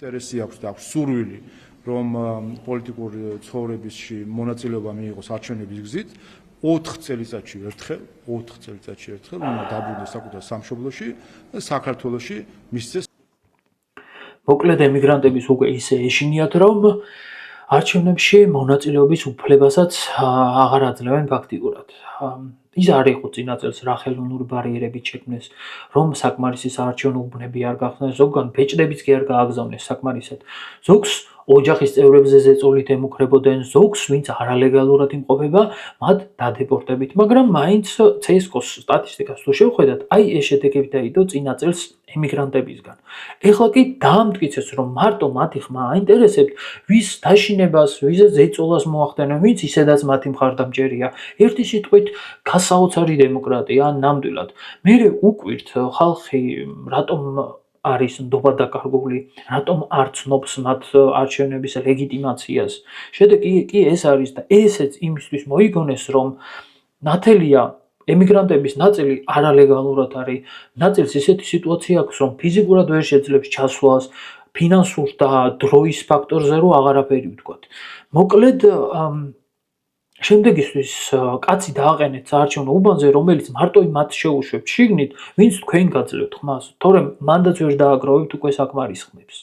ინტერესი აქვს და აქვს სურვილი, რომ პოლიტიკური ცხოვრებისში მონაწილეობა მიიღოს არჩევნების გზით, 4 წელიწადში ერთხელ უნდა დაბრუნდეს საკუთარ სამშობლოში და საქართველოში მისცეს. მოკლედ ემიგრანტების უკვე ისე ეშინიათ, რომ არჩევნებში მონაწილეობის უფლებასაც აღარ აძლევენ ფაქტიკურად. ის არ იყო წინა წელს რახელ ნურბარიერებით შექმნეს, რომ საკმარისი საარჩევნო უბნები არ გახსნეს, ზოგან ბეჭდებიც კი არ გააგზავნეს საკმარისად. ზოგს ოჯახის წევრებზე ზეწოლით ემუქრებოდნენ, ზოგს ვინც არალეგალურად იმყოფება, მათ დადებორტებით, მაგრამ მაინც CSKO-ს სტატისტიკას თუ შევხედათ, აი ეს შედეგები დაიდო წინა წელს ემიგრანტებისგან. ეხლა კი დაამტკიცეს, რომ მარტო მათი ხმა აინტერესებთ, ვის დაშინებას, ვიზე ზეწოლას მოახდენენ, ვინც ისედაც მათი მხარდამჭერია. ერთი სიტყვით გასაოცარი დემოკრატია, ნამდვილად. მე უკვირთ ხალხი რატომ არის ნდობა დაკარგული, რატომ არ ცნობს მათ არჩევნების ლეგიტიმაციას. შედეგი კი ეს არის და ესეც იმისთვის მოიგონეს, რომ ნათელია ემიგრანტების ნაწილი არალეგალურად არის, ნაწილს ისეთი სიტუაცია აქვს, რომ ფიზიკურად ვერ შეძლებს ჩასვლას, ფინანსურ და დროის ფაქტორზე რო აღარაფერი ვთქვათ. მოკლედ შემდეგისთვის კაცი დააყენეთ საარჩევნო უბანზე, რომელიც მარტო მათ შეუშვებთ შიგნით, ვინც თქვენ გაძლევთ ხმას, თორემ მანდაც ვერ დააგროვებთ უკვე საკმარის ხმებს.